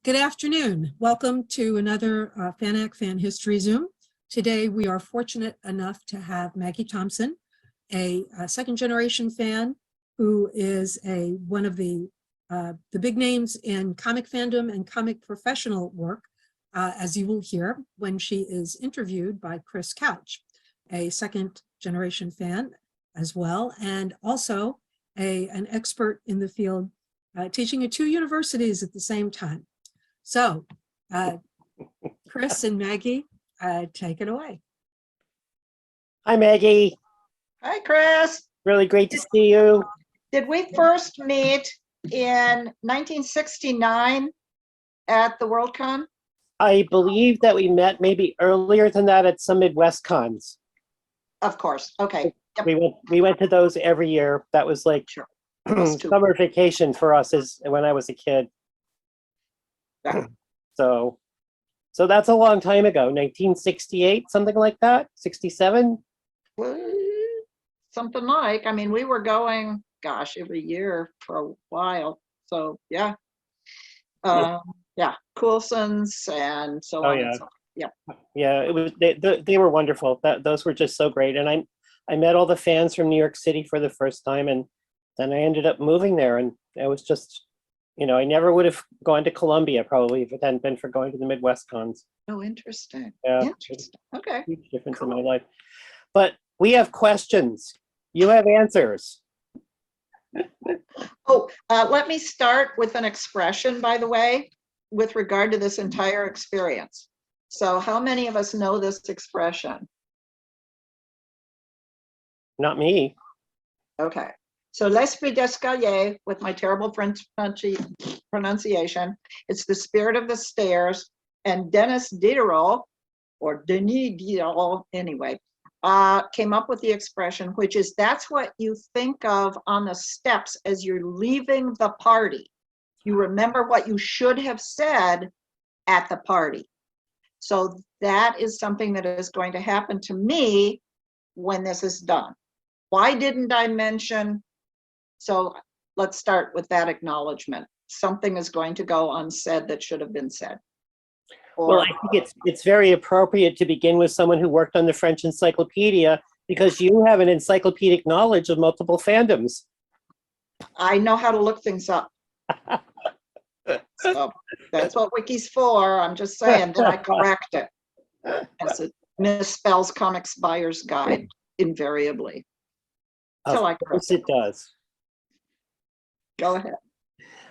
Good afternoon. Welcome to another Fan History Zoom. Today, we are fortunate enough to have Maggie Thompson, a second-generation fan who is one of the big names in comic fandom and comic professional work, as you will hear when she is interviewed by Chris Couch, a second-generation fan as well, and also an expert in the field, teaching at two universities at the same time. So, Chris and Maggie, take it away. Hi, Maggie. Hi, Chris. Really great to see you. Did we first meet in 1969 at the Worldcon? I believe that we met maybe earlier than that at some Midwest cons. Of course. Okay. Yep. We went to those every year. That was like Sure. summer vacation for us when I was a kid. Yeah. So that's a long time ago, 1968, something like that, 67. Something like, I mean, we were going, gosh, every year for a while. So yeah. Yeah, Coulson's and so on. Yeah. And so on. Yeah. Yeah, it was. They were wonderful. Those were just so great. And I met all the fans from New York City for the first time, and then I ended up moving there, and it was just, I never would have gone to Columbia probably if it hadn't been for going to the Midwest cons. Oh, interesting. Yeah. Interesting. Okay. Huge difference Cool. in my life. But we have questions. You have answers. Oh, let me start with an expression, by the way, with regard to this entire experience. So how many of us know this expression? Not me. Okay. So l'esprit d'escalier, with my terrible French pronunciation, it's the spirit of the stairs. And Denis Diderot, or Denis Diderot anyway, came up with the expression, which is that's what you think of on the steps as you're leaving the party. You remember what you should have said at the party. So that is something that is going to happen to me when this is done. Why didn't I mention? So let's start with that acknowledgement. Something is going to go unsaid that should have been said. Well, I think it's very appropriate to begin with someone who worked on the French encyclopedia, because you have an encyclopedic knowledge of multiple fandoms. I know how to look things up. So that's what Wiki's for. I'm just saying, then I correct it as it misspells Comics Buyer's Guide invariably. So Of course it does. Go ahead.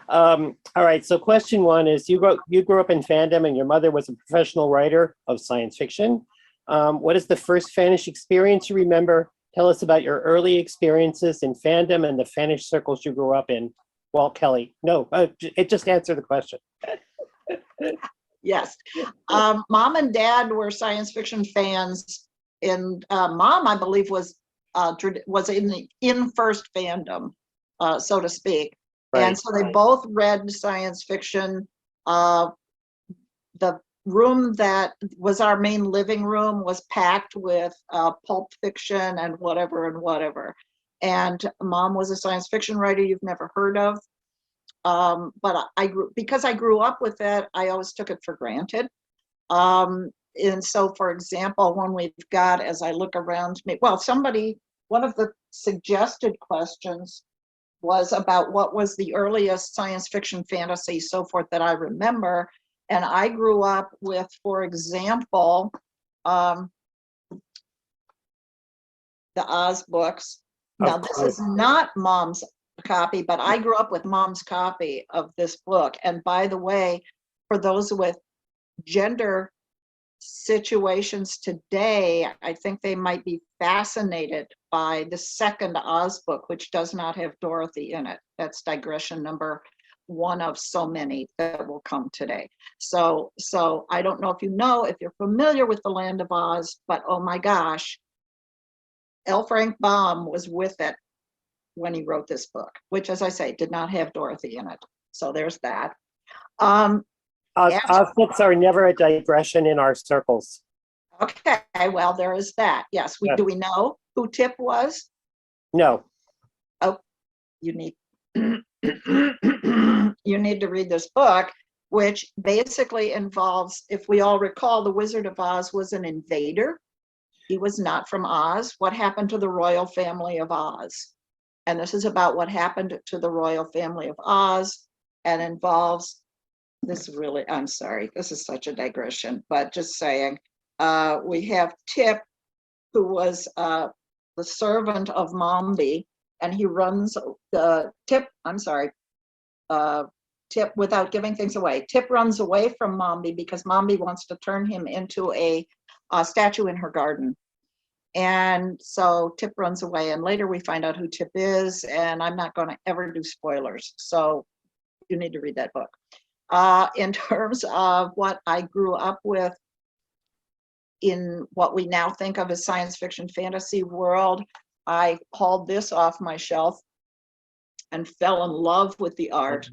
All right, so question one is, you grew up in fandom and your mother was a professional writer of science fiction. What is the first fanish experience you remember? Tell us about your early experiences in fandom and the fanish circles you grew up in. Walt Kelly. No, it just answered the question. Yes. Mom and dad were science fiction fans, and mom, I believe, was in first fandom, so to speak. Right. And so they both read science fiction. The room that was our main living room was packed with pulp fiction and whatever. And mom was a science fiction writer you've never heard of. But because I grew up with it, I always took it for granted. And so, for example, when we've got, as I look around me, well, one of the suggested questions was about what was the earliest science fiction, fantasy, so forth that I remember. And I grew up with, for example, the Oz books. Now, this is not mom's copy, but I grew up with mom's copy of this book. And by the way, for those with gender situations today, I think they might be fascinated by the second Oz book, which does not have Dorothy in it. That's digression number one of so many that will come today. So I don't know if you're familiar with the Land of Oz, but oh my gosh, L. Frank Baum was with it when he wrote this book, which, as I say, did not have Dorothy in it. So there's that. Oz books are never a digression in our circles. Okay, well, there is that. Yes. Do we know who Tip was? No. Oh, you need you need to read this book. which basically involves, if we all recall, the Wizard of Oz was an invader. He was not from Oz. What happened to the royal family of Oz? And this is about what happened to the royal family of Oz, and involves this really, I'm sorry, this is such a digression, but just saying, we have Tip, who was the servant of Mombi, and he runs Tip, without giving things away, Tip runs away from Mombi because Mombi wants to turn him into a statue in her garden. And so Tip runs away, and later we find out who Tip is, and I'm not going to ever do spoilers, so you need to read that book. In terms of what I grew up with in what we now think of as science fiction fantasy world, I hauled this off my shelf and fell in love with the art.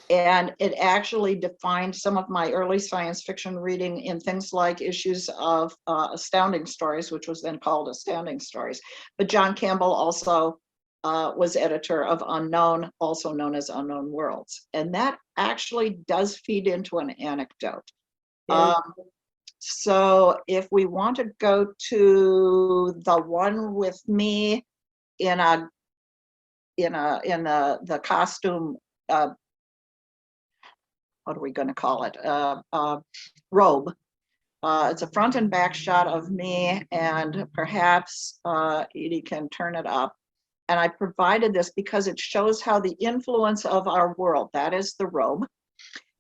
And it actually defined some of my early science fiction reading in things like issues of Astounding Stories, which was then called Astounding Stories. But John Campbell also was editor of Unknown, also known as Unknown Worlds. And that actually does feed into an anecdote. Yeah. So if we want to go to the one with me in the costume, what are we going to call it? Robe. It's a front and back shot of me, and perhaps Edie can turn it up. And I provided this because it shows how the influence of our world, that is the robe,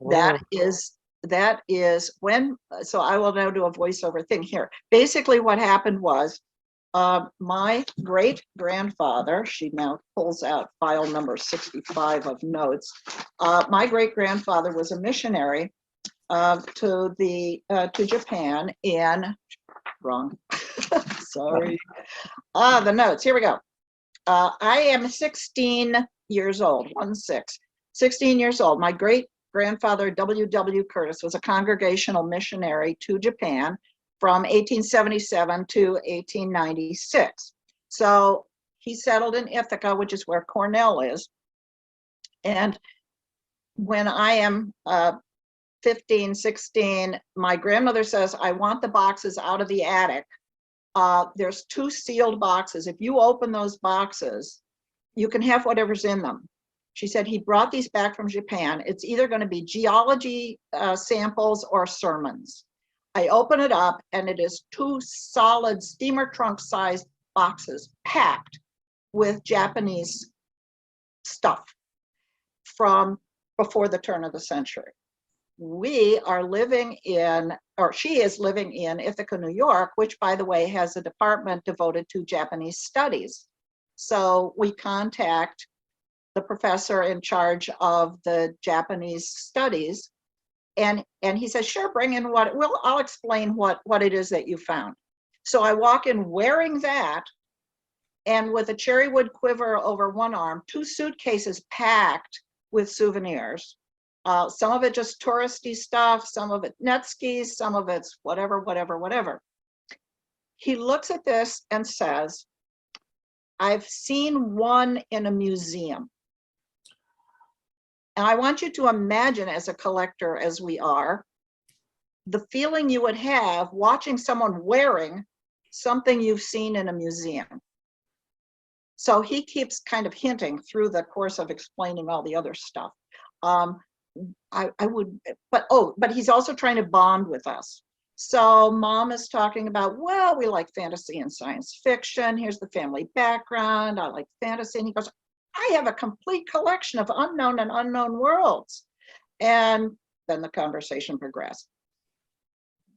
that is when, so I will now do a voiceover thing here. Basically what happened was, my great grandfather, she now pulls out file number 65 of notes. My great grandfather was a missionary to Japan in, wrong, sorry. The notes, here we go. I am 16 years old, 16 years old. My great grandfather, W.W. Curtis, was a congregational missionary to Japan from 1877 to 1896. So he settled in Ithaca, which is where Cornell is. And when I am 15, 16, my grandmother says, I want the boxes out of the attic. There's 2 sealed boxes. If you open those boxes, you can have whatever's in them. She said he brought these back from Japan. It's either going to be geology samples or sermons. I open it up, and it is 2 solid steamer trunk sized boxes packed with Japanese stuff from before the turn of the century. We are living in, or she is living in Ithaca, New York, which, by the way, has a department devoted to Japanese studies. So we contact the professor in charge of the Japanese studies, and he says, sure, bring in I'll explain what it is that you found. So I walk in wearing that, and with a cherry wood quiver over one arm, 2 suitcases packed with souvenirs. Some of it just touristy stuff, some of it net skis, some of it's whatever. He looks at this and says, I've seen one in a museum. And I want you to imagine, as a collector as we are, the feeling you would have watching someone wearing something you've seen in a museum. So he keeps kind of hinting through the course of explaining all the other stuff. But he's also trying to bond with us. So Mom is talking about, well, we like fantasy and science fiction. Here's the family background. I like fantasy. And he goes, I have a complete collection of unknown and unknown worlds. And then the conversation progressed.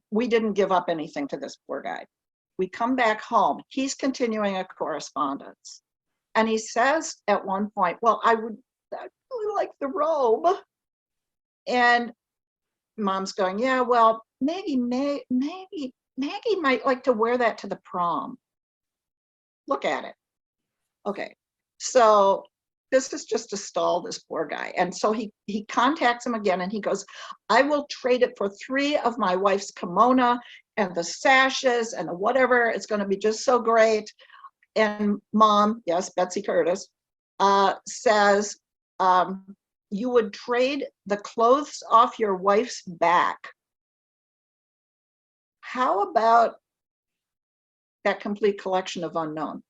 We didn't give up anything to this poor guy. We come back home. He's continuing a correspondence. And he says at one point, well, I really like the robe. And Mom's going, yeah, well, maybe Maggie might like to wear that to the prom. Look at it. Okay, so this is just to stall this poor guy. And so he contacts him again, and he goes, I will trade it for 3 of my wife's kimono and the sashes and the whatever. It's going to be just so great. And Mom, yes, Betsy Curtis, says, you would trade the clothes off your wife's back. How about that complete collection of unknown?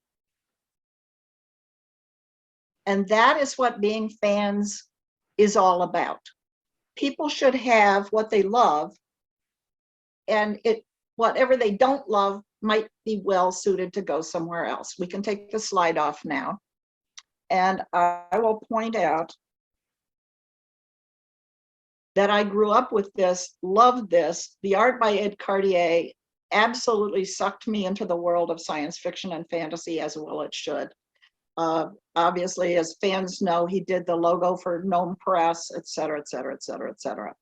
And that is what being fans is all about. People should have what they love, and whatever they don't love might be well suited to go somewhere else. We can take the slide off now. And I will point out that I grew up with this, loved this. The art by Ed Cartier absolutely sucked me into the world of science fiction and fantasy, as well it should. Obviously, as fans know, he did the logo for Gnome Press, et cetera, et cetera, et cetera, et cetera.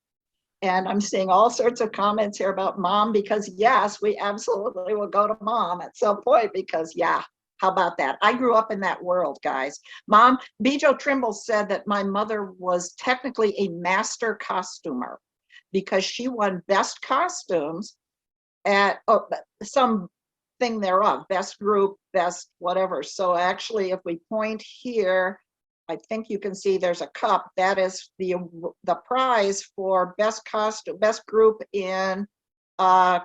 And I'm seeing all sorts of comments here about Mom, because yes, we absolutely will go to Mom at some point, because yeah, how about that? I grew up in that world, guys. Mom, Bijo Trimble said that my mother was technically a master costumer because she won best costumes at some thing thereof, best group, best whatever. So actually, if we point here, I think you can see there's a cup. That is the prize for best costume, best group in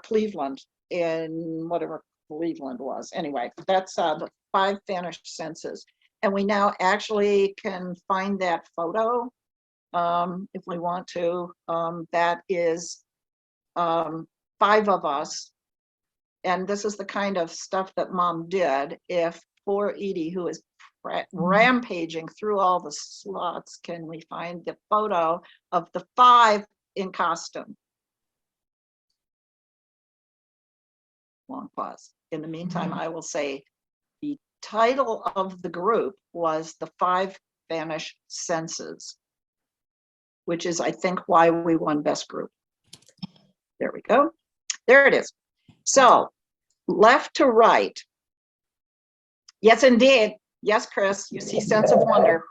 Cleveland, in whatever Cleveland was. Anyway, that's the 5 vanished senses. And we now actually can find that photo if we want to. That is 5 of us. And this is the kind of stuff that Mom did. If poor Edie, who is rampaging through all the slots, can we find the photo of the 5 in costume? Long pause. In the meantime, I will say the title of the group was The 5 Vanished Senses, which is, I think, why we won best group. There we go. There it is. So left to right. Yes, indeed. Yes, Chris, you see sense of wonder.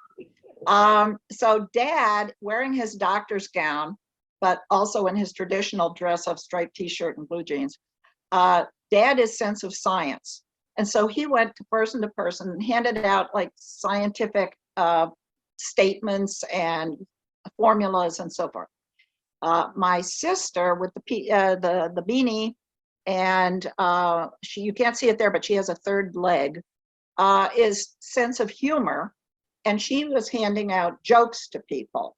So Dad, wearing his doctor's gown, but also in his traditional dress of striped t-shirt and blue jeans, Dad is sense of science. And so he went to person and handed out like scientific statements and formulas and so forth. My sister with the beanie, and you can't see it there, but she has a 3rd leg, is sense of humor, and she was handing out jokes to people.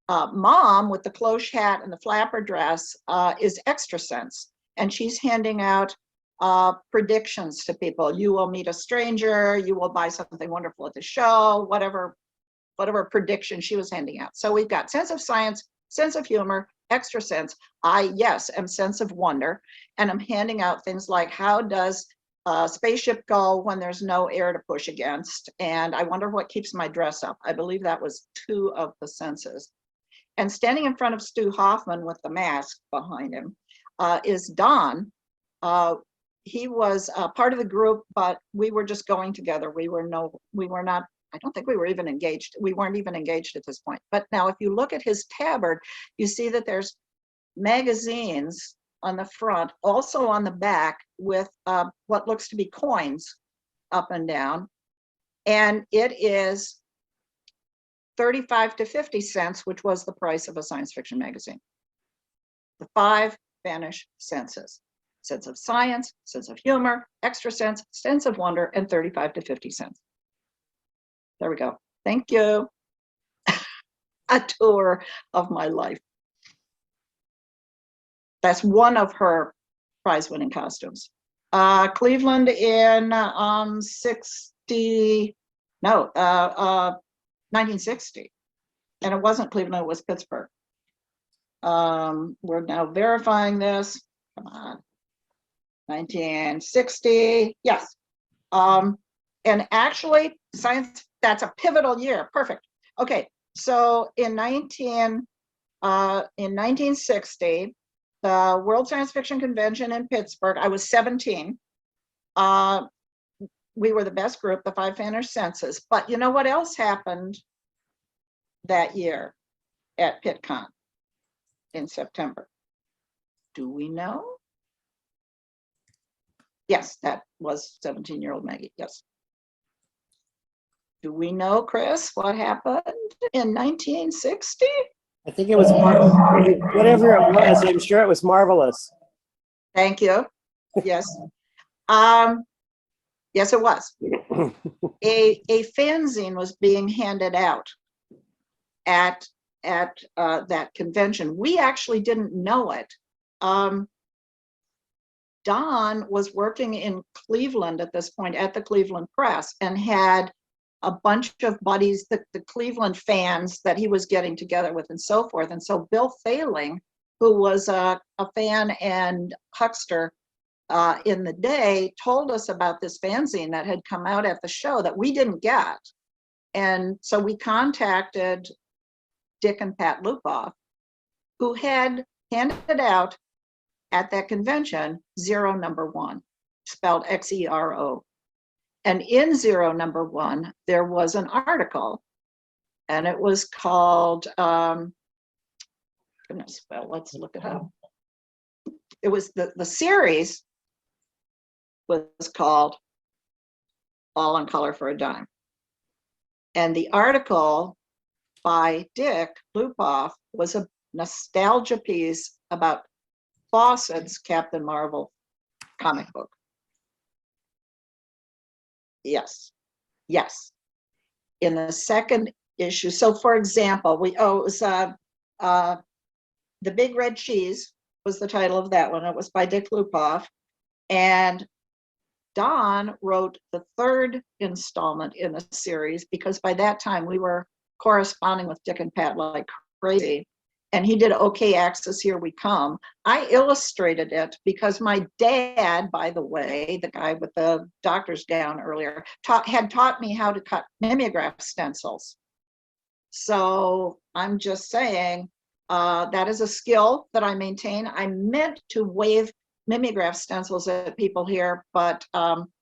Mom with the cloche hat and the flapper dress is extra sense, and she's handing out predictions to people. You will meet a stranger, you will buy something wonderful at the show, whatever prediction she was handing out. So we've got sense of science, sense of humor, extra sense. I, yes, am sense of wonder, and I'm handing out things like, how does a spaceship go when there's no air to push against? And I wonder what keeps my dress up. I believe that was 2 of the senses. And standing in front of Stu Hoffman with the mask behind him is Don. He was part of the group, but we were just going together. We were not, I don't think we were even engaged. We weren't even engaged at this point. But now if you look at his tabard, you see that there's magazines on the front, also on the back, with what looks to be coins up and down. And it is 35 to 50 cents, which was the price of a science fiction magazine. The 5 vanished senses: sense of science, sense of humor, extra sense, sense of wonder, and 35 to 50 cents. There we go. Thank you. A tour of my life. That's one of her prize-winning costumes. Cleveland in 1960. And it wasn't Cleveland, it was Pittsburgh. We're now verifying this. Come on. 1960, yes. And actually, science, that's a pivotal year. Perfect. Okay, so in 1960, the World Science Fiction Convention in Pittsburgh, I was 17. We were the best group, the 5 vanished senses. But you know what else happened that year at PitCon in September? Do we know? Yes, that was 17-year-old Maggie, yes. Do we know, Chris, what happened in 1960? I think it was whatever it was. I'm sure it was marvelous. Thank you. Yes. Yes, it was. A fanzine was being handed out at that convention. We actually didn't know it. Don was working in Cleveland at this point at the Cleveland Press and had a bunch of buddies, the Cleveland fans that he was getting together with and so forth. And so Bill Failing, who was a fan and huckster in the day, told us about this fanzine that had come out at the show that we didn't get. And so we contacted Dick and Pat Lupoff, who had handed out at that convention Zero Number One, spelled Xero. And in Zero Number One, there was an article, and it was called, goodness, well, let's look it up. It was the series was called All in Color for a Dime. And the article by Dick Lupoff was a nostalgia piece about Fawcett's Captain Marvel comic book. Yes, yes. In the second issue, so for example, it was The Big Red Cheese was the title of that one. It was by Dick Lupoff. And Don wrote the third installment in the series because by that time we were corresponding with Dick and Pat like crazy. And he did OK Access, Here We Come. I illustrated it because my dad, by the way, the guy with the doctor's gown earlier, had taught me how to cut mimeograph stencils. So I'm just saying that is a skill that I maintain. I meant to wave mimeograph stencils at people here, but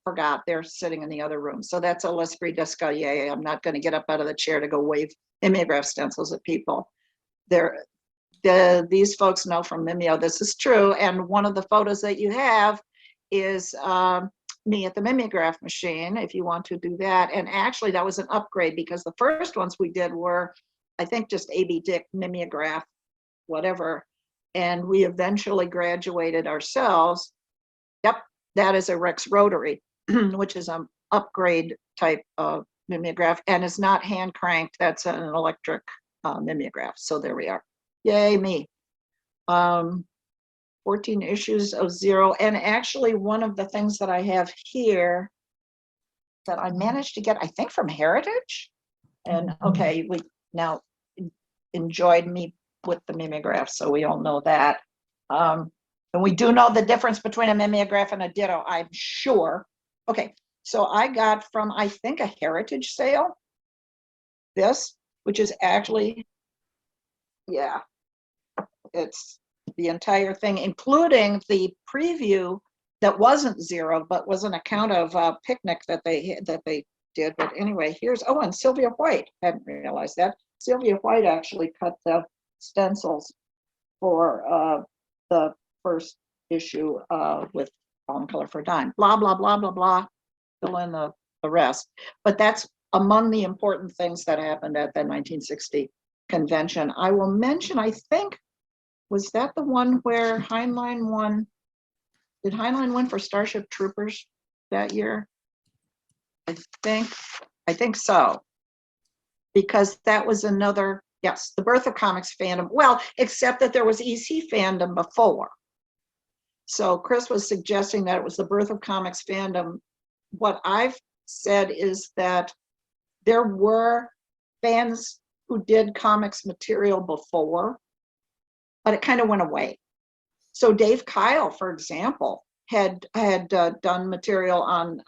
forgot they're sitting in the other room. So that's a l'esprit d'escalier. I'm not going to get up out of the chair to go wave mimeograph stencils at people. These folks know from Mimeo this is true, and one of the photos that you have is me at the mimeograph machine, if you want to do that. And actually that was an upgrade because the first ones we did were, I think, just A.B. Dick mimeograph, whatever, and we eventually graduated ourselves. Yep, that is a Rex Rotary, which is an upgrade type of mimeograph and is not hand cranked. That's an electric mimeograph. So there we are. Yay me. 14 issues of Zero. And actually one of the things that I have here that I managed to get, I think from Heritage. And okay, we now enjoyed me with the mimeograph, so we all know that. And we do know the difference between a mimeograph and a ditto, I'm sure. Okay, so I got from, I think, a Heritage sale, this, which is actually, yeah, it's the entire thing, including the preview that wasn't Zero, but was an account of a picnic that they did. But anyway, here's, oh, and Sylvia White, hadn't realized that. Sylvia White actually cut the stencils for the first issue with All in Color for a Dime. Blah, blah, blah, blah, blah. Fill in the rest. But that's among the important things that happened at the 1960 convention. I will mention, I think, was that the one where Heinlein won? Did Heinlein win for Starship Troopers that year? I think so. Because that was another, yes, the birth of comics fandom. Well, except that there was EC fandom before. So Chris was suggesting that it was the birth of comics fandom. What I've said is that there were fans who did comics material before, but it kind of went away. So Dave Kyle, for example, had done material on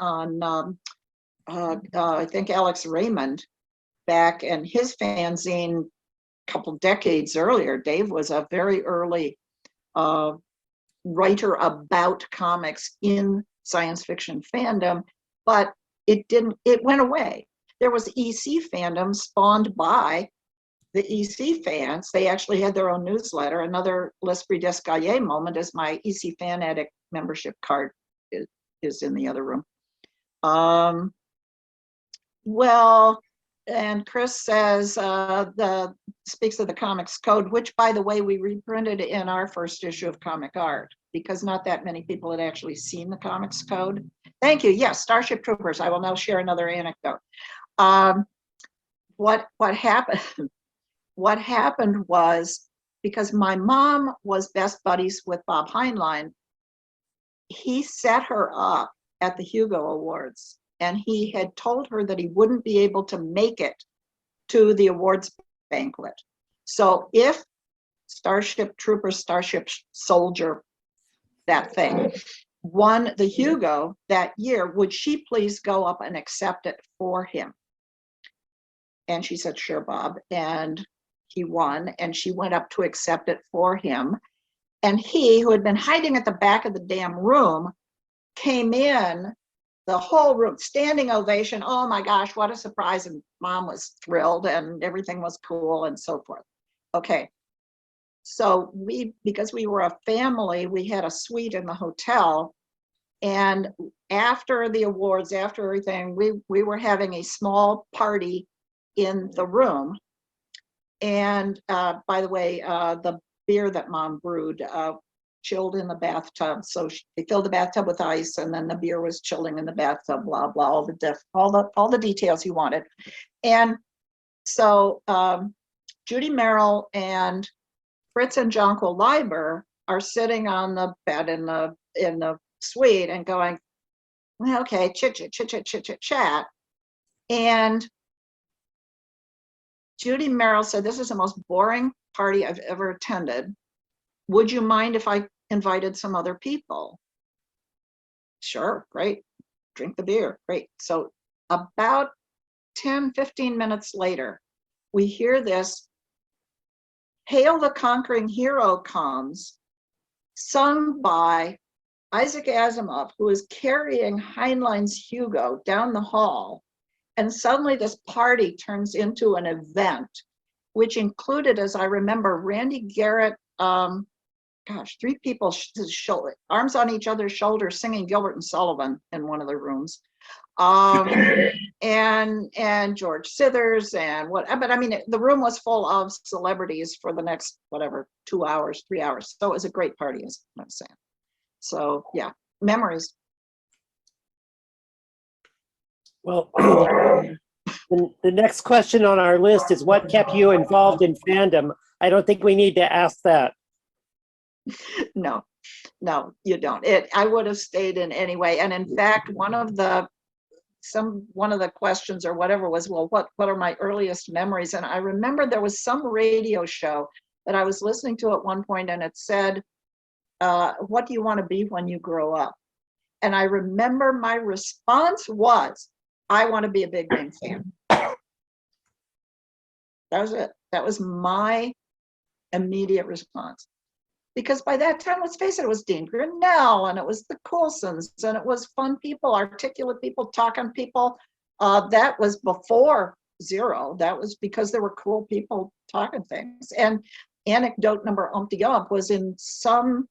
I think Alex Raymond back, and his fanzine a couple decades earlier. Dave was a very early writer about comics in science fiction fandom, but it went away. There was EC fandom spawned by the EC fans. They actually had their own newsletter. Another l'esprit d'escalier moment is my EC Fan Addict membership card is in the other room. Well, And Chris says, speaks of the comics code, which by the way, we reprinted in our first issue of Comic Art, because not that many people had actually seen the comics code. Thank you. Yes, Starship Troopers. I will now share another anecdote. What happened? What happened was, because my mom was best buddies with Bob Heinlein, he set her up at the Hugo Awards, and he had told her that he wouldn't be able to make it to the awards banquet. So if Starship Trooper, Starship Soldier, that thing, won the Hugo that year, would she please go up and accept it for him? And she said, sure, Bob. And he won, and she went up to accept it for him. And he, who had been hiding at the back of the damn room, came in, the whole room, standing ovation. Oh my gosh, what a surprise. And mom was thrilled and everything was cool and so forth. Okay. So because we were a family, we had a suite in the hotel. And after the awards, after everything, we were having a small party in the room. And by the way, the beer that mom brewed chilled in the bathtub. So they filled the bathtub with ice, and then the beer was chilling in the bathtub, blah, blah, all the details he wanted. And so Judy Merrill and Fritz and Jonko Leiber are sitting on the bed in the suite and going, okay, chat. And Judy Merrill said, this is the most boring party I've ever attended. Would you mind if I invited some other people? Sure, great. Drink the beer, great. So about 10, 15 minutes later, we hear this, Hail the Conquering Hero comes, sung by Isaac Asimov, who is carrying Heinlein's Hugo down the hall. And suddenly this party turns into an event, which included, as I remember, Randy Garrett, three people, arms on each other's shoulders, singing Gilbert and Sullivan in one of the rooms. And George Sithers and what, but I mean, the room was full of celebrities for the next, whatever, 2 hours, 3 hours. So it was a great party, is what I'm saying. So yeah, memories. Well, the next question on our list is what kept you involved in fandom? I don't think we need to ask that. No, you don't. I would have stayed in anyway. And in fact, one of the questions or whatever was, well, what are my earliest memories? And I remember there was some radio show that I was listening to at one point, and it said, what do you want to be when you grow up? And I remember my response was, I want to be a big name fan. That was it. That was my immediate response. Because by that time, let's face it, it was Dean Grinnell, and it was the Coulsons, and it was fun people, articulate people, talking people. That was before Zero. That was because there were cool people talking things. And anecdote number umpty ump was in some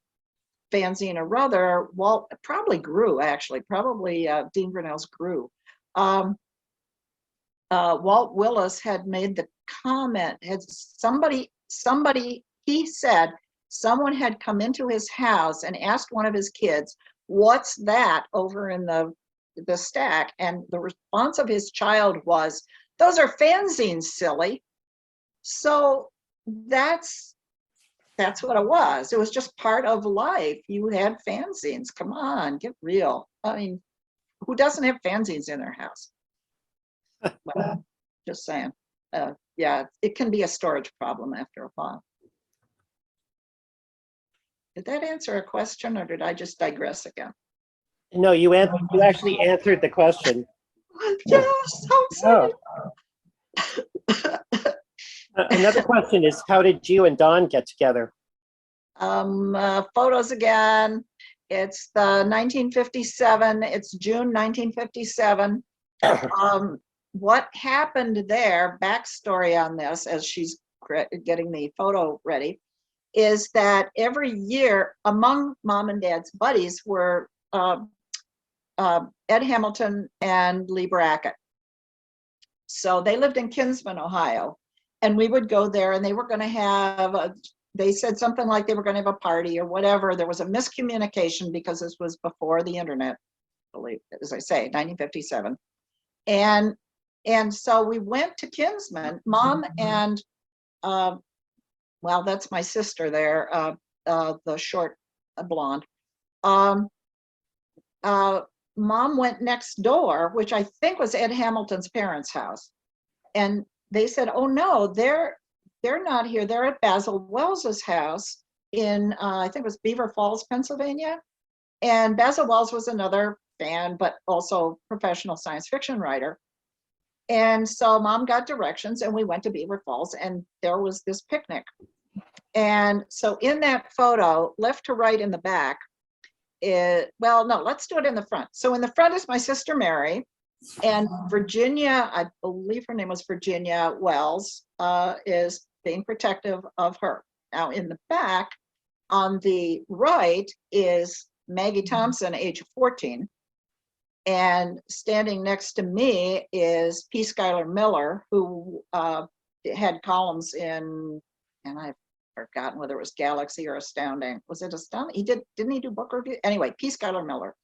fanzine or other, Walt, probably Grew, actually, probably Dean Grinnell's Grew. Walt Willis had made the comment, had somebody, he said, someone had come into his house and asked one of his kids, what's that over in the stack? And the response of his child was, those are fanzines, silly. So that's what it was. It was just part of life. You had fanzines. Come on, get real. I mean, who doesn't have fanzines in their house? Well, just saying. Yeah, it can be a storage problem after a while. Did that answer a question, or did I just digress again? No, you actually answered the question. Yes, so excited. Another question is, how did you and Don get together? Photos again. It's the 1957. It's June 1957. What happened there, backstory on this, as she's getting the photo ready, is that every year among mom and dad's buddies were Ed Hamilton and Lee Brackett. So they lived in Kinsman, Ohio, and we would go there, and they were going to have they said something like they were going to have a party or whatever. There was a miscommunication because this was before the internet, I believe, as I say, 1957. And so we went to Kinsman, Mom and, well, that's my sister there, the short blonde. Mom went next door, which I think was Ed Hamilton's parents' house. And they said, oh no, they're not here. They're at Basil Wells's house in, I think it was Beaver Falls, Pennsylvania. And Basil Wells was another fan, but also professional science fiction writer. And so Mom got directions, and we went to Beaver Falls, and there was this picnic. And so in that photo, left to right in the back, well, no, let's do it in the front. So in the front is my sister Mary, and Virginia, I believe her name was Virginia Wells, is being protective of her. Now in the back, on the right, is Maggie Thompson, age 14. And standing next to me is P. Schuyler Miller, who had columns in, and I've forgotten whether it was Galaxy or Astounding. Was it Astounding? Didn't he do book review? Anyway, P. Schuyler Miller.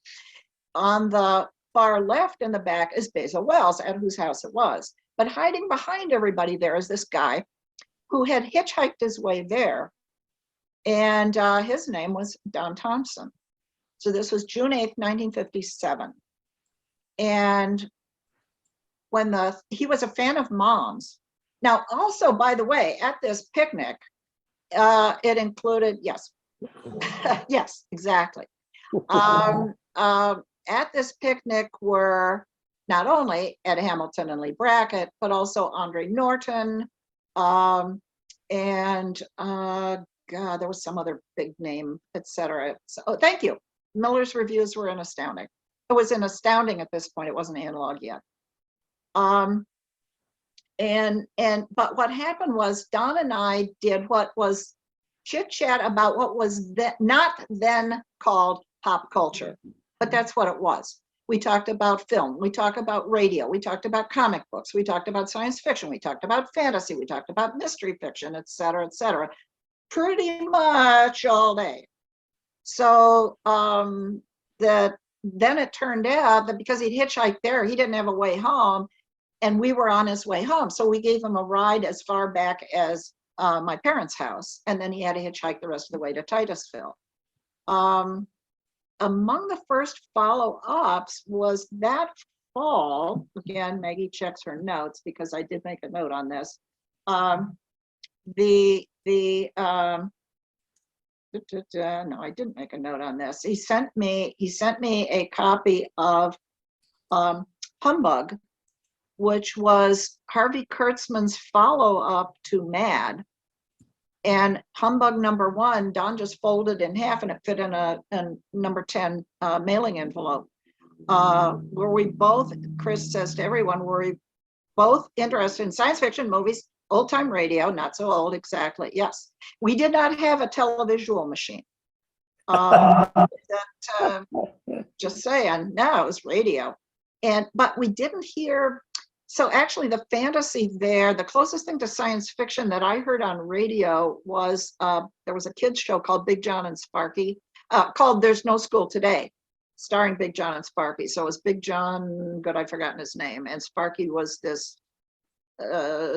On the far left in the back is Basil Wells, at whose house it was. But hiding behind everybody there is this guy who had hitchhiked his way there. And his name was Don Thompson. So this was June 8th, 1957. And when he was a fan of Mom's. Now, also, by the way, at this picnic, it included, yes, yes, exactly. At this picnic were not only Ed Hamilton and Lee Brackett, but also Andre Norton, and God, there was some other big name, etc. So, oh, thank you. Miller's reviews were in Astounding. It was in Astounding at this point. It wasn't analog yet. But what happened was Don and I did what was chit chat about what was not then called pop culture, but that's what it was. We talked about film, we talked about radio, we talked about comic books, we talked about science fiction, we talked about fantasy, we talked about mystery fiction, et cetera, pretty much all day. So then it turned out that because he'd hitchhiked there, he didn't have a way home, and we were on his way home. So we gave him a ride as far back as my parents' house, and then he had to hitchhike the rest of the way to Titusville. Among the first follow-ups was that fall, again, Maggie checks her notes because I did make a note on this. No, I didn't make a note on this. He sent me a copy of Humbug, which was Harvey Kurtzman's follow-up to Mad. And Humbug #1, Don just folded in half, and it fit in a number 10 mailing envelope. Were we both, Chris says to everyone, were we both interested in science fiction, movies, old-time radio, not so old exactly, yes. We did not have a televisual machine. Just saying, no, it was radio. But we didn't hear, so actually the fantasy there, the closest thing to science fiction that I heard on radio was, there was a kids show called Big John and Sparky, called There's No School Today, starring Big John and Sparky. So it was Big John, good, I've forgotten his name, and Sparky was this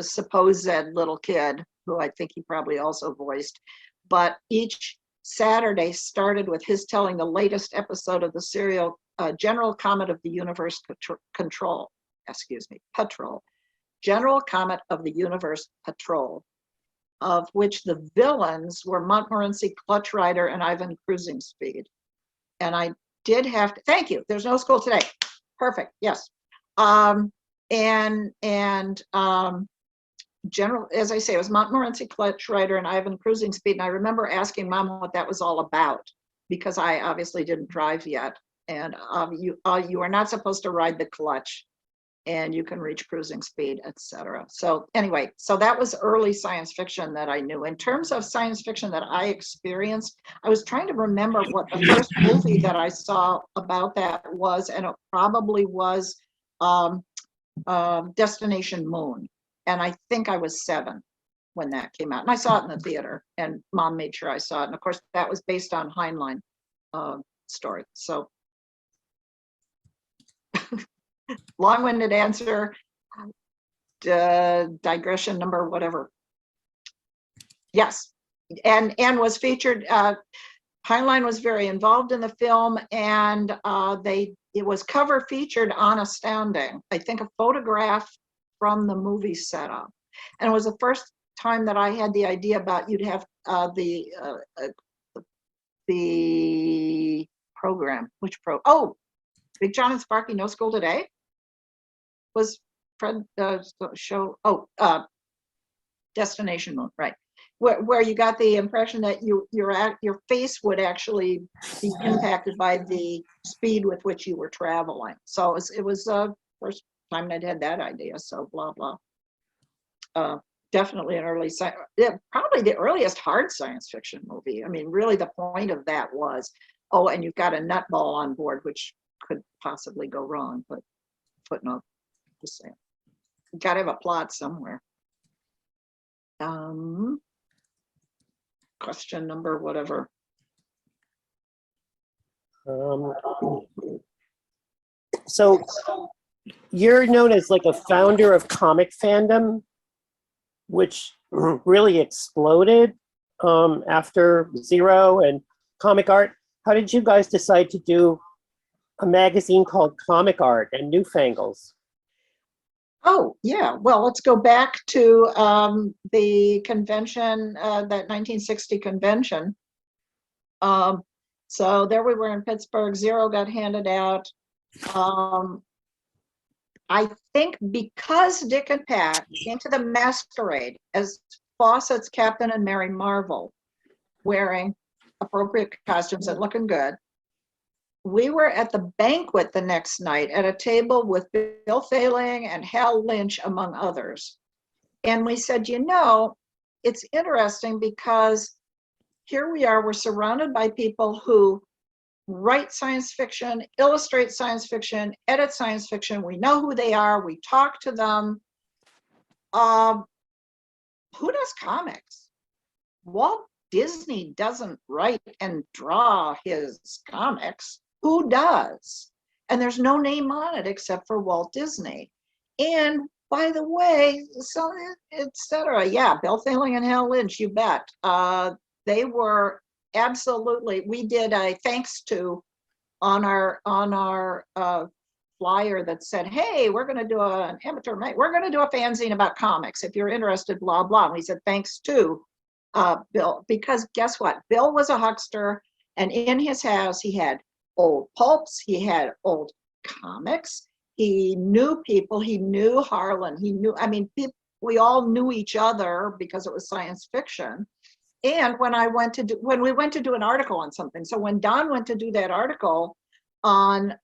supposed little kid who I think he probably also voiced. But each Saturday started with his telling the latest episode of the serial General Comet of the Universe Patrol. General Comet of the Universe Patrol, of which the villains were Montmorency Clutch Rider and Ivan Cruising Speed. And I did have to, thank you, There's No School Today. Perfect, yes. General, as I say, it was Montmorency Clutch Rider and Ivan Cruising Speed. And I remember asking Mom what that was all about, because I obviously didn't drive yet. And you are not supposed to ride the clutch, and you can reach cruising speed, etc. So anyway, so that was early science fiction that I knew. In terms of science fiction that I experienced, I was trying to remember what the first movie that I saw about that was, and it probably was Destination Moon. And I think I was 7 when that came out. And I saw it in the theater, and Mom made sure I saw it. And of course, that was based on Heinlein story. So long-winded answer, digression number, whatever. Yes, and was featured. Heinlein was very involved in the film, and it was cover featured on Astounding. I think a photograph from the movie setup, and it was the first time that I had the idea about you'd have the program. Which Big John and Sparky No School Today was Fred show. Destination Moon, right? Where you got the impression that your face would actually be impacted by the speed with which you were traveling. So it was the first time I'd had that idea. So blah blah. Definitely an early probably the earliest hard science fiction movie. I mean, really, the point of that was, and you've got a nutball on board, which could possibly go wrong. But footnote, just saying, you got to have a plot somewhere. Question number whatever. So you're known as like a founder of comic fandom, which really exploded after Zero and Comic Art. How did you guys decide to do a magazine called Comic Art and Newfangles? Oh, yeah. Well, let's go back to the convention, that 1960 convention. So there we were in Pittsburgh. Zero got handed out. I think because Dick and Pat came to the masquerade as Fawcett's Captain and Mary Marvel, wearing appropriate costumes and looking good, we were at the banquet the next night at a table with Bill Failing and Hal Lynch, among others. And we said, it's interesting because here we are, we're surrounded by people who write science fiction, illustrate science fiction, edit science fiction. We know who they are. We talk to them. Who does comics? Walt Disney doesn't write and draw his comics. Who does? And there's no name on it except for Walt Disney. And by the way, so etc. Yeah, Bill Failing and Hal Lynch, you bet. They were absolutely. We did a thanks to on our flyer that said, "Hey, we're going to do an amateur. We're going to do a fanzine about comics. If you're interested, blah blah." And we said thanks to Bill, because guess what? Bill was a huckster, and in his house he had old pulps, he had old comics, he knew people, he knew Harlan, he knew, we all knew each other because it was science fiction. And when we went to do an article on something, so when Don went to do that article on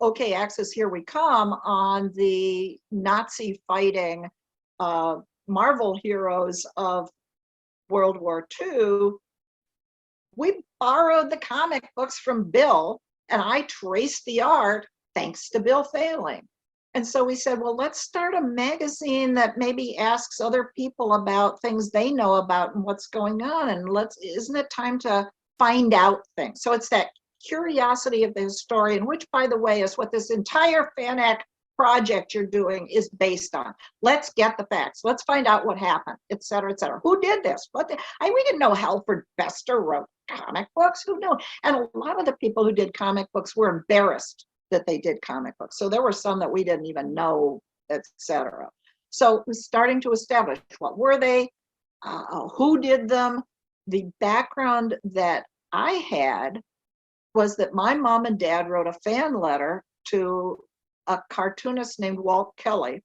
OK Axis, Here We Come, on the Nazi fighting Marvel heroes of World War II, we borrowed the comic books from Bill, and I traced the art thanks to Bill Failing. And so we said, well, let's start a magazine that maybe asks other people about things they know about and what's going on. And isn't it time to find out things? So it's that curiosity of the historian, which, by the way, is what this entire FANAC project you're doing is based on. Let's get the facts. Let's find out what happened, et cetera, et cetera. Who did this? We didn't know Halford Bester wrote comic books. Who knew? And a lot of the people who did comic books were embarrassed that they did comic books. So there were some that we didn't even know, et cetera. So it was starting to establish what were they, who did them. The background that I had was that my mom and dad wrote a fan letter to a cartoonist named Walt Kelly,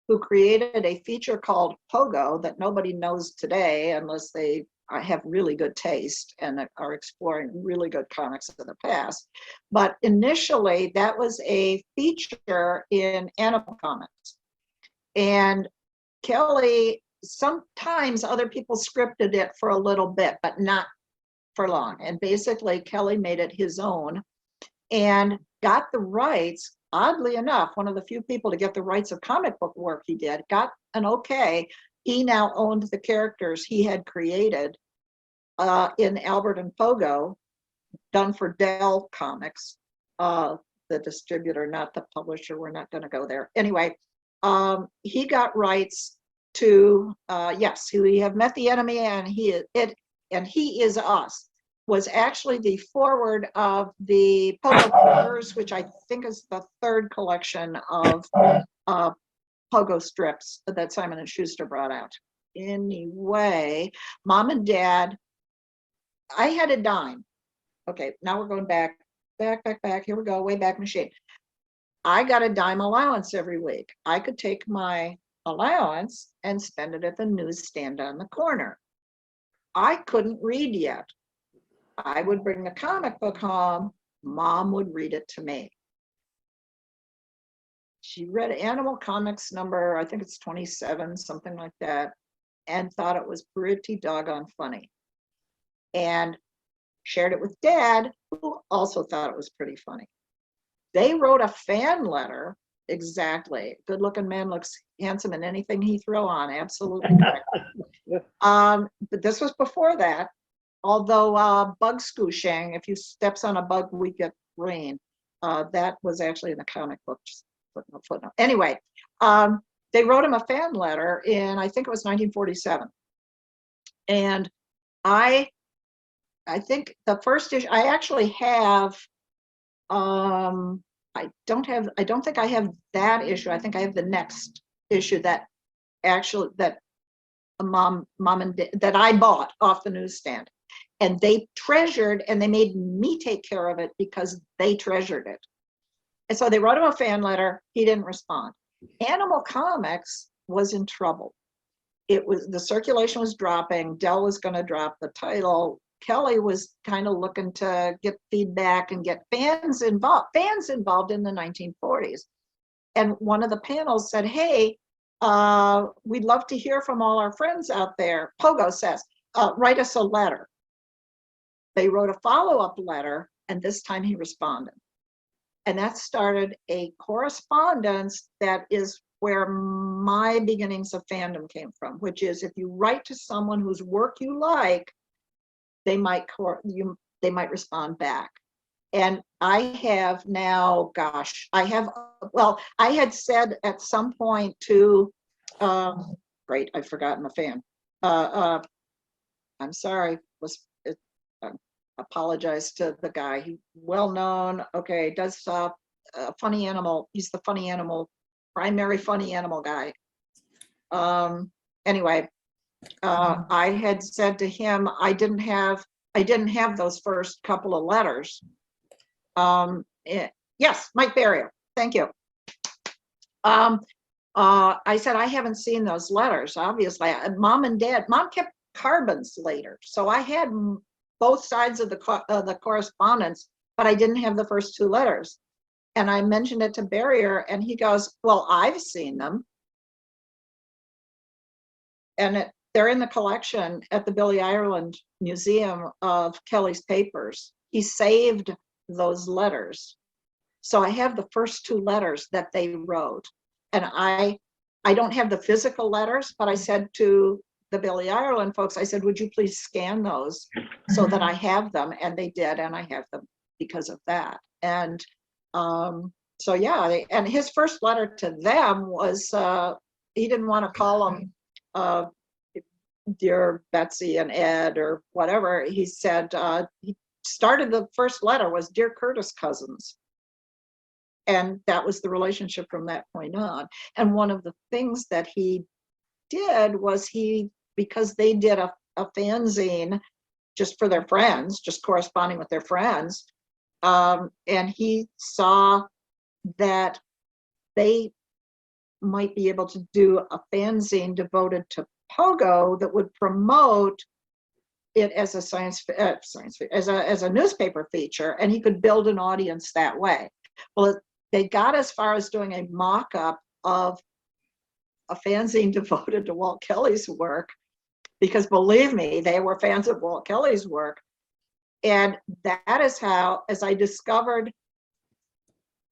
who created a feature called Pogo that nobody knows today unless they have really good taste and are exploring really good comics of the past. But initially, that was a feature in Animal Comics. And Kelly, sometimes other people scripted it for a little bit, but not for long. And basically, Kelly made it his own and got the rights oddly enough, one of the few people to get the rights of comic book work he did, got an okay. He now owned the characters he had created in Albert and Pogo, done for Dell Comics, the distributor, not the publisher. We're not going to go there. Anyway, he got rights to, yes, we have met the enemy, and he is us. Was actually the forward of the Pogo Covers, which I think is the third collection of Pogo strips that Simon & Schuster brought out. Anyway, Mom and Dad, I had a dime. Okay, now we're going back. Here we go, way back machine. I got a dime allowance every week. I could take my allowance and spend it at the newsstand on the corner. I couldn't read yet. I would bring the comic book home. Mom would read it to me. She read Animal Comics number, I think it's 27, something like that, and thought it was pretty doggone funny. And shared it with Dad, who also thought it was pretty funny. They wrote a fan letter. Exactly. Good looking man looks handsome in anything he throw on. Absolutely correct. But this was before that. Although bug scooshing, if you steps on a bug, we get rain. That was actually in the comic book. Footnote. Anyway, they wrote him a fan letter in, I think it was 1947. And I think the first issue, I actually have, I don't think I have that issue. I think I have the next issue that mom and dad, that I bought off the newsstand. And they treasured, and they made me take care of it because they treasured it. And so they wrote him a fan letter. He didn't respond. Animal Comics was in trouble. The circulation was dropping. Dell was going to drop the title. Kelly was kind of looking to get feedback and get fans involved in the 1940s. And one of the panels said, hey, we'd love to hear from all our friends out there. Pogo says, write us a letter. They wrote a follow-up letter, and this time he responded. And that started a correspondence that is where my beginnings of fandom came from, which is if you write to someone whose work you like, they might respond back. And I have now, gosh, I had said at some point to, great, I've forgotten the fan. I'm sorry, apologize to the guy. He well-known, okay, does stuff, funny animal. He's the funny animal, primary funny animal guy. Anyway, I had said to him, I didn't have those first couple of letters. Yes, Mike Barrier, thank you. I said, I haven't seen those letters, obviously. Mom kept carbons later. So I had both sides of the correspondence, but I didn't have the first two letters. And I mentioned it to Barrier, and he goes, well, I've seen them. And they're in the collection at the Billy Ireland Museum of Kelly's papers. He saved those letters. So I have the first two letters that they wrote. And I don't have the physical letters, but I said to the Billy Ireland folks, I said, would you please scan those so that I have them? And they did, and I have them because of that. And so yeah, and his first letter to them was, he didn't want to call them Dear Betsy and Ed or whatever. He said, he started the first letter was Dear Curtis Cousins. And that was the relationship from that point on. And one of the things that he did was because they did a fanzine just for their friends, just corresponding with their friends. And he saw that they might be able to do a fanzine devoted to Pogo that would promote it as a as a newspaper feature, and he could build an audience that way. Well, they got as far as doing a mock-up of a fanzine devoted to Walt Kelly's work, because believe me, they were fans of Walt Kelly's work. And that is how, as I discovered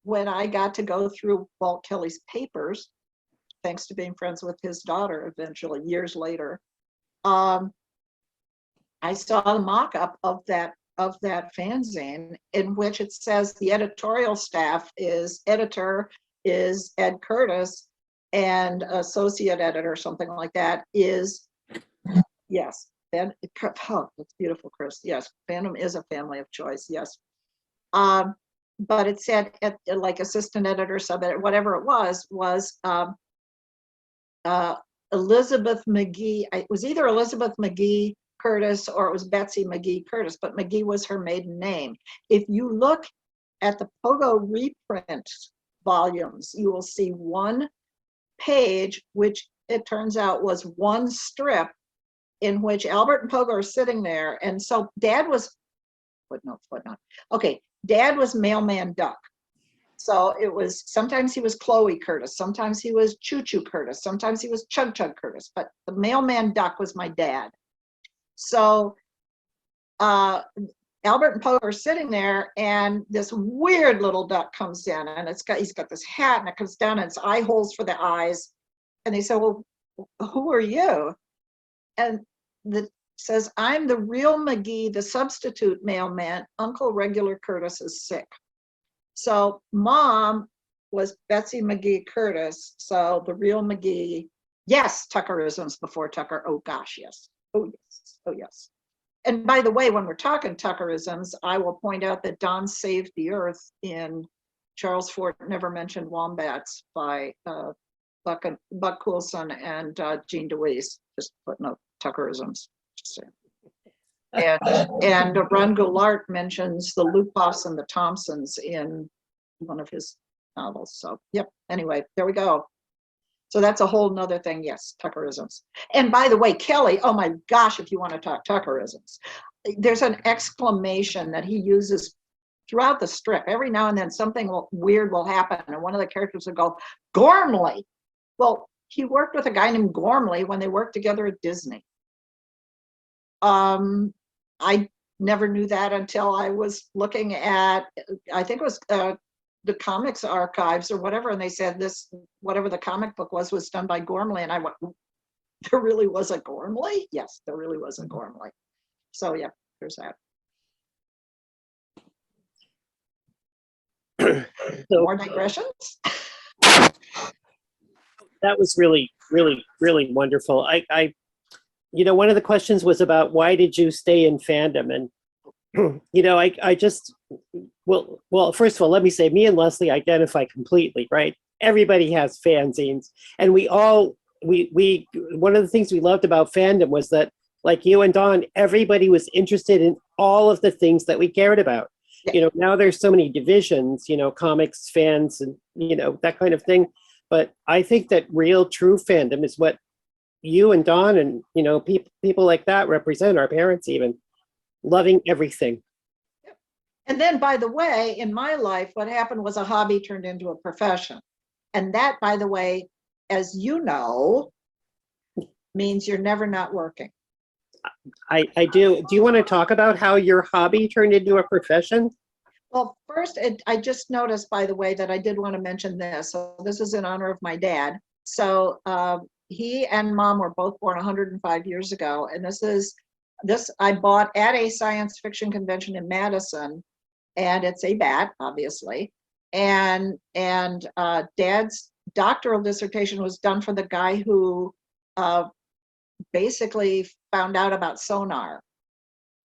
when I got to go through Walt Kelly's papers, thanks to being friends with his daughter eventually, years later, I saw the mock-up of that fanzine, in which it says the editorial staff is editor is Ed Curtis, and associate editor, something like that, is, yes, Ben, oh, that's beautiful, Chris. Yes, Fandom is a family of choice, yes. But it said like assistant editor, sub editor, whatever it was Elizabeth McGee. It was either Elizabeth McGee Curtis or it was Betsy McGee Curtis, but McGee was her maiden name. If you look at the Pogo reprint volumes, you will see one page, which it turns out was one strip, in which Albert and Pogo are sitting there. And so Dad was, footnote. Okay, Dad was Mailman Duck. So it was, sometimes he was Chloe Curtis, sometimes he was Choo Choo Curtis, sometimes he was Chug Chug Curtis, but the Mailman Duck was my dad. So Albert and Pogo are sitting there, and this weird little duck comes in, and he's got this hat, and it comes down, and it's eye holes for the eyes. And they say, well, who are you? And it says, I'm the real McGee, the substitute mailman. Uncle Regular Curtis is sick. So Mom was Betsy McGee Curtis. So the real McGee, yes, Tuckerisms before Tucker. Oh gosh, yes. Oh yes. Oh yes. And by the way, when we're talking Tuckerisms, I will point out that Don Saved the Earth in Charles Fort Never Mentioned Wombats by Buck Coulson and Jean DeWeese. Just footnote Tuckerisms. And Ron Goulart mentions the Lupoffs and the Thompsons in one of his novels. So, yep. Anyway, there we go. So that's a whole nother thing. Yes, Tuckerisms. And by the way, Kelly, oh my gosh, if you want to talk Tuckerisms, there's an exclamation that he uses throughout the strip. Every now and then something weird will happen, and one of the characters will go, Gormley. Well, he worked with a guy named Gormley when they worked together at Disney. I never knew that until I was looking at, I think it was the comics archives or whatever, and they said this, whatever the comic book was done by Gormley, and I went, there really was a Gormley? Yes, there really was a Gormley. So yeah, there's that. So, more digressions? that was really, really, really wonderful. You know, one of the questions was about why did you stay in fandom? And, you know, I just, well, first of all, let me say, me and Leslie identify completely, right? Everybody has fanzines. And we one of the things we loved about fandom was that, like you and Dawn, everybody was interested in all of the things that we cared about. Yeah. You know, now there's so many divisions, you know, comics, fans, and, you know, that kind of thing. But I think that real, true fandom is what you and Dawn and, you know, people like that represent, our parents even, loving everything. And then, by the way, in my life, what happened was a hobby turned into a profession. And that, by the way, as you know, means you're never not working. I do. Do you want to talk about how your hobby turned into a profession? Well, first, I just noticed, by the way, that I did want to mention this. So this is in honor of my dad. So he and Mom were both born 105 years ago. And this I bought at a science fiction convention in Madison. And it's a bat, obviously. And Dad's doctoral dissertation was done for the guy who basically found out about sonar.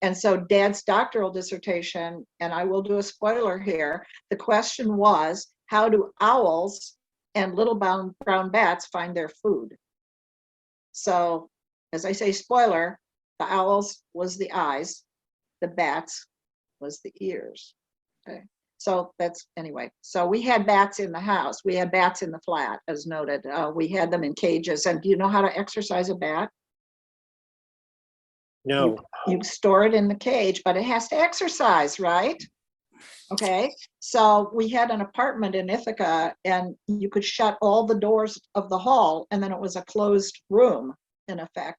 And so Dad's doctoral dissertation, and I will do a spoiler here, the question was, how do owls and little brown bats find their food? So, as I say, spoiler, the owls was the eyes, the bats was the ears. Okay. So that's, anyway, so we had bats in the house. We had bats in the flat, as noted. We had them in cages. And do you know how to exercise a bat? No. You store it in the cage, but it has to exercise, right? Okay, so we had an apartment in Ithaca, and you could shut all the doors of the hall, and then it was a closed room, in effect.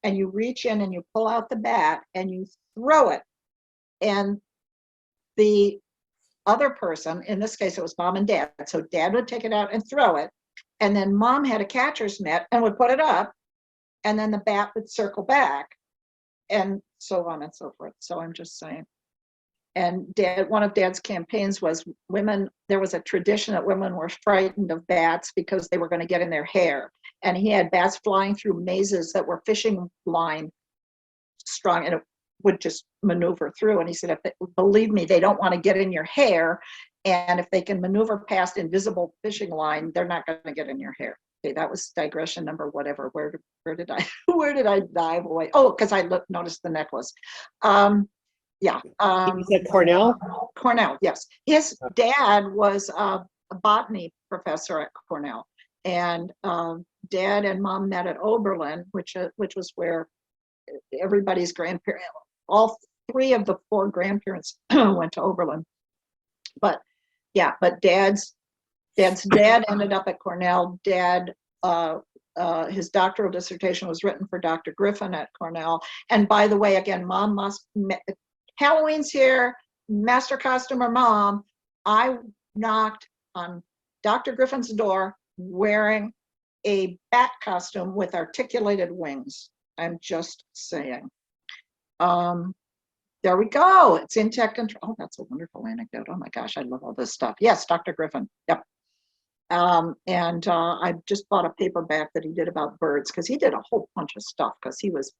And you reach in and you pull out the bat and you throw it. And the other person, in this case, it was mom and dad. So dad would take it out and throw it. And then mom had a catcher's mitt and would put it up. And then the bat would circle back, and so on and so forth. So I'm just saying. And dad, one of dad's campaigns was women, there was a tradition that women were frightened of bats because they were going to get in their hair. And he had bats flying through mazes that were fishing line strong, and it would just maneuver through. And he said, believe me, they don't want to get in your hair. And if they can maneuver past invisible fishing line, they're not going to get in your hair. Okay, that was digression number whatever. Where did I where did I dive away? Oh, because I noticed the necklace. Yeah. You said Cornell? Cornell, yes. His dad was a botany professor at Cornell, and dad and mom met at Oberlin, which was where everybody's grandparents, all three of the four grandparents went to Oberlin. But yeah, but dad's dad ended up at Cornell. Dad, his doctoral dissertation was written for Dr. Griffin at Cornell. And by the way, again, mom must, Halloween's here, master costumer mom. I knocked on Dr. Griffin's door wearing a bat costume with articulated wings. I'm just saying. There we go. It's in tech control. Oh, that's a wonderful anecdote. Oh my gosh, I love all this stuff. Yes, Dr. Griffin. Yep. I just bought a paperback that he did about birds, because he did a whole bunch of stuff, because he was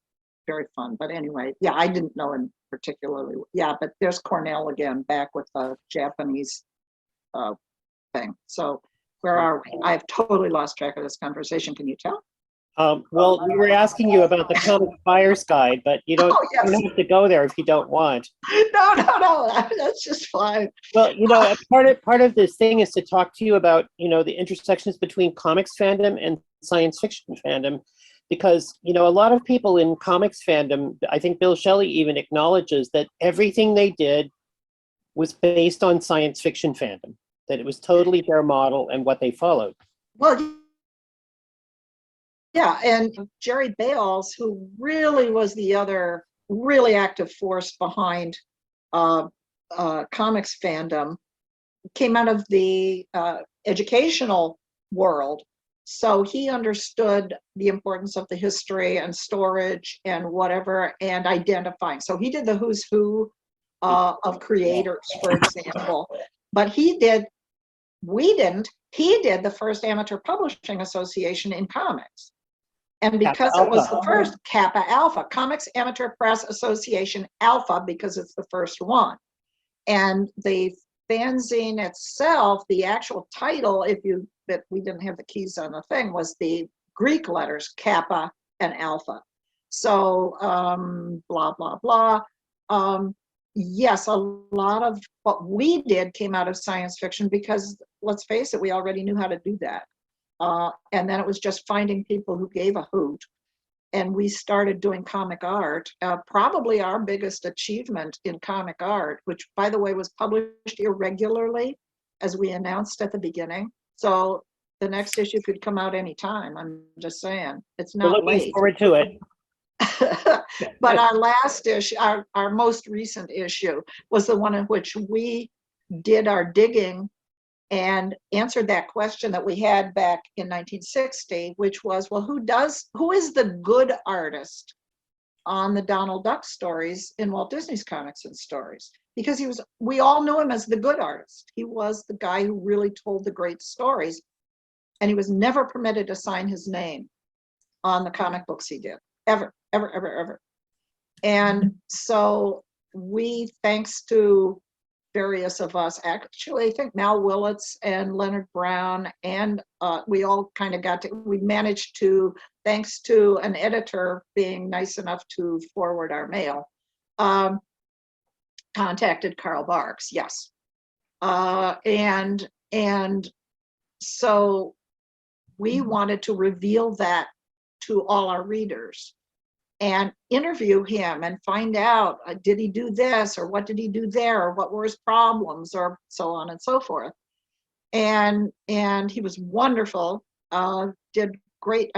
very fun. But anyway, yeah, I didn't know him particularly. Yeah, but there's Cornell again, back with the Japanese thing. So where are we? I've totally lost track of this conversation. Can you tell? Well, we were asking you about the Comic Buyer's Guide, but you don't, Oh, yes. you don't have to go there if you don't want. No, that's just fine. Well, part of this thing is to talk to you about, the intersections between comics fandom and science fiction fandom, because, a lot of people in comics fandom, I think Bill Shelley even acknowledges that everything they did was based on science fiction fandom, that it was totally their model and what they followed. Well, yeah, and Jerry Bales, who really was the other really active force behind comics fandom, came out of the educational world. So he understood the importance of the history and storage and whatever, and identifying. So he did the who's who of creators, for example. But he did the first amateur publishing association in comics. And because it was the first, Kappa Alpha, Comics Amateur Press Association Alpha, because it's the first one. And the fanzine itself, the actual title, but we didn't have the keys on the thing, was the Greek letters, Kappa and Alpha. So blah, blah, blah. Yes, a lot of what we did came out of science fiction, because let's face it, we already knew how to do that. And then it was just finding people who gave a hoot. And we started doing comic art, probably our biggest achievement in comic art, which, by the way, was published irregularly, as we announced at the beginning. So the next issue could come out anytime. I'm just saying, it's not We're looking late. forward to it. But our last issue, our most recent issue, was the one in which we did our digging and answered that question that we had back in 1960, which was, well, who is the good artist on the Donald Duck stories in Walt Disney's Comics and Stories? Because we all knew him as the good artist. He was the guy who really told the great stories, and he was never permitted to sign his name on the comic books he did, ever. And so we, thanks to various of us, actually, I think Mal Willits and Leonard Brown, and we all kind of we managed to, thanks to an editor being nice enough to forward our mail, contacted Carl Barks, yes. And so we wanted to reveal that to all our readers and interview him and find out, did he do this, or what did he do there, or what were his problems, or so on and so forth. And he was wonderful, did great,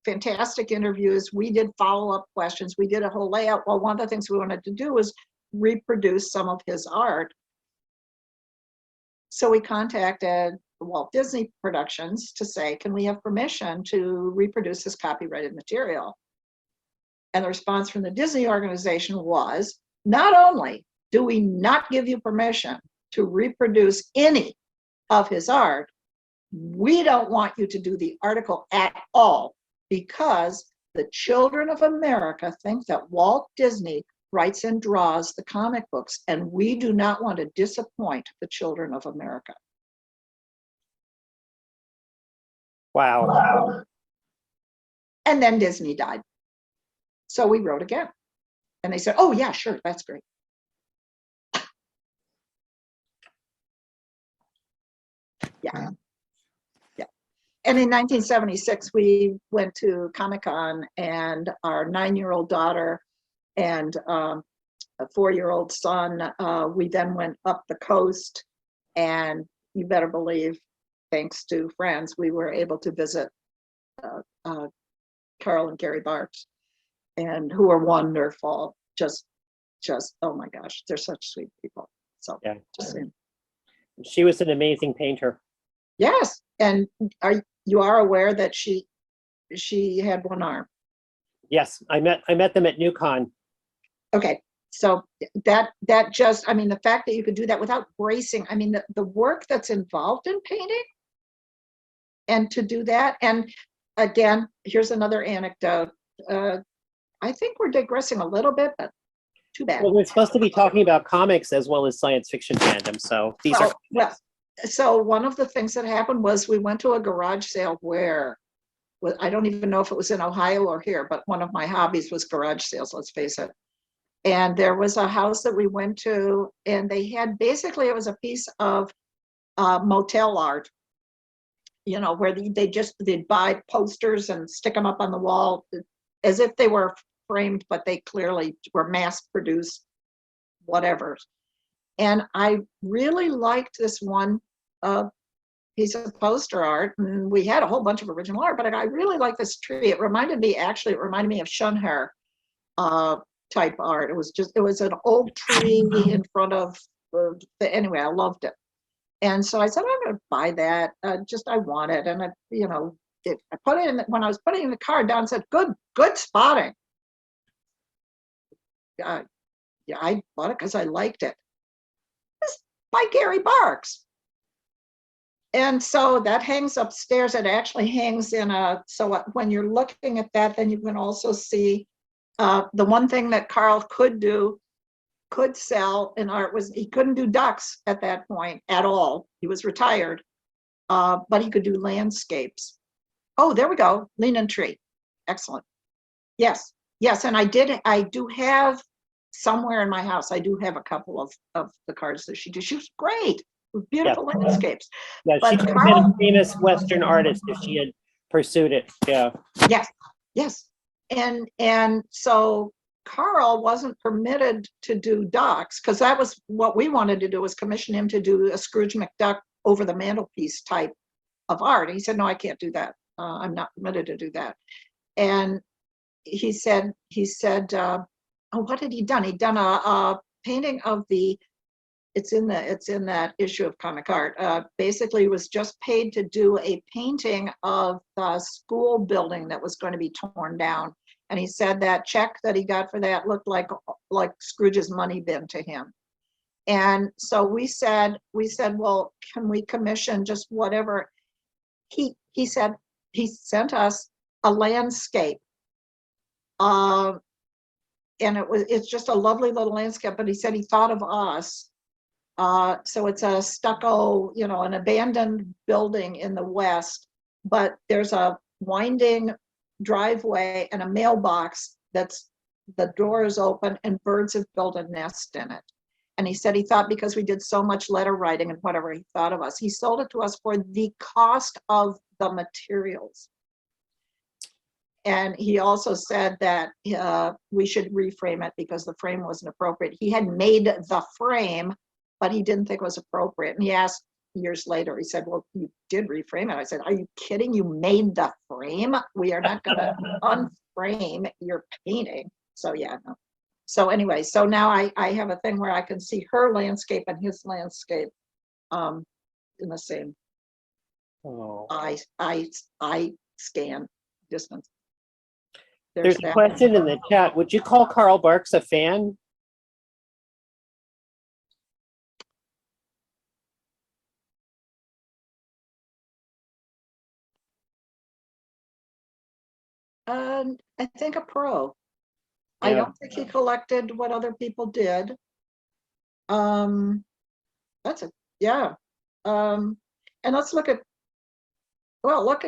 fantastic interviews. We did follow-up questions. We did a whole layout. Well, one of the things we wanted to do was reproduce some of his art. So we contacted Walt Disney Productions to say, can we have permission to reproduce this copyrighted material? And the response from the Disney organization was, not only do we not give you permission to reproduce any of his art, we don't want you to do the article at all, because the children of America think that Walt Disney writes and draws the comic books, and we do not want to disappoint the children of America. Wow. And then Disney died. So we wrote again. And they said, oh yeah, sure, that's great. Yeah. Yeah. And in 1976, we went to Comic-Con, and our 9-year-old daughter and a 4-year-old son, we then went up the coast, and you better believe, thanks to friends, we were able to visit Carl and Gary Barks, and who are wonderful. Just, oh my gosh, they're such sweet people. So Yeah. just saying. She was an amazing painter. Yes, and you are aware that she had one arm. Yes, I met them at NewCon. Okay, so that just, I mean, the fact that you could do that without bracing, I mean, the work that's involved in painting, and to do that. And again, here's another anecdote. I think we're digressing a little bit, but too bad. Well, we're supposed to be talking about comics as well as science fiction fandom, so these are. Well, so one of the things that happened was we went to a garage sale where, well, I don't even know if it was in Ohio or here, but one of my hobbies was garage sales, let's face it. And there was a house that we went to, and they had, basically it was a piece of motel art, you know, where they'd buy posters and stick them up on the wall as if they were framed, but they clearly were mass produced, whatever. And I really liked this one piece of poster art, and we had a whole bunch of original art, but I really like this tree. It reminded me of Shunhair type art. It was an old tree in front of anyway, I loved it. And so I said, I'm going to buy that. I want it. And I put it in, when I was putting the card down, said, good spotting. Yeah, I bought it because I liked it. It's by Gary Barks. And so that hangs upstairs. It actually hangs in so when you're looking at that, then you can also see the one thing that Carl could sell in art was he couldn't do ducks at that point at all. He was retired, but he could do landscapes. Oh, there we go, Leaning Tree. Excellent. Yes, and I do have somewhere in my house, I do have a couple of the cards that she did. She was great. Beautiful landscapes. Yeah, but she could have been a famous Western artist if she had pursued it. Yeah. Yes. And so Carl wasn't permitted to do ducks, because that was what we wanted to do, was commission him to do a Scrooge McDuck over the mantelpiece type of art. He said, no, I can't do that. I'm not permitted to do that. And he said, oh, what had he done? He'd done a painting of it's in that issue of Comic Art. Basically was just paid to do a painting of the school building that was going to be torn down. And he said that check that he got for that looked like Scrooge's money bin to him. And so we said, well, can we commission just whatever? He said he sent us a landscape. And it's just a lovely little landscape, but he said he thought of us. So it's a stucco, an abandoned building in the west, but there's a winding driveway and a mailbox the door is open and birds have built a nest in it. And he said he thought, because we did so much letter writing and whatever, he thought of us. He sold it to us for the cost of the materials. And he also said that we should reframe it because the frame wasn't appropriate. He had made the frame, but he didn't think it was appropriate. And he asked years later, he said, well, you did reframe it. I said, are you kidding? You made the frame? We are not going to unframe your painting. So yeah, no. So anyway, so now I have a thing where I can see her landscape and his landscape in the same Oh. eye scan distance. There's a that. question in the chat. Would you call Carl Barks a fan? I think a pro. I Yeah. don't think he collected what other people did. Yeah. And let's look at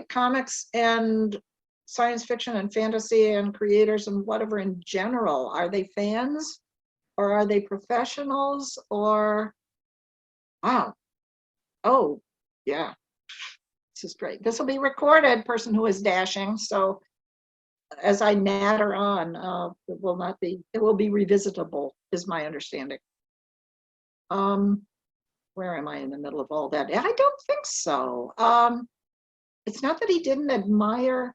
comics and science fiction and fantasy and creators and whatever in general. Are they fans or are they professionals or, wow. Oh, yeah. This is great. This will be recorded, person who is dashing. So as I natter on, it will be revisitable, is my understanding. Where am I in the middle of all that? I don't think so. It's not that he didn't admire.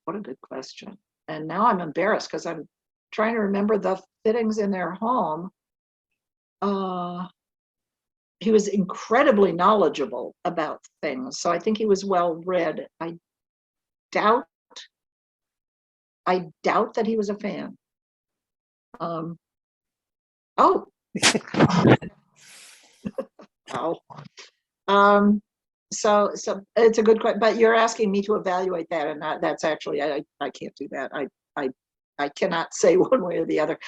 What a good question. And now I'm embarrassed because I'm trying to remember the fittings in their home. He was incredibly knowledgeable about things. So I think he was well read. I doubt that he was a fan. Oh. Ow. So it's a good question, but you're asking me to evaluate that, and that's actually, I can't do that. I cannot say one way or the other.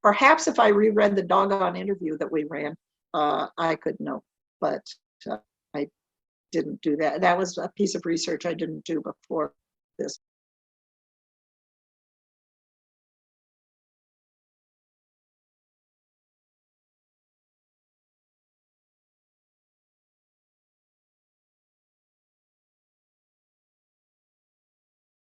Perhaps if I reread the doggone interview that we ran, I could know, but I didn't do that. That was a piece of research I didn't do before this.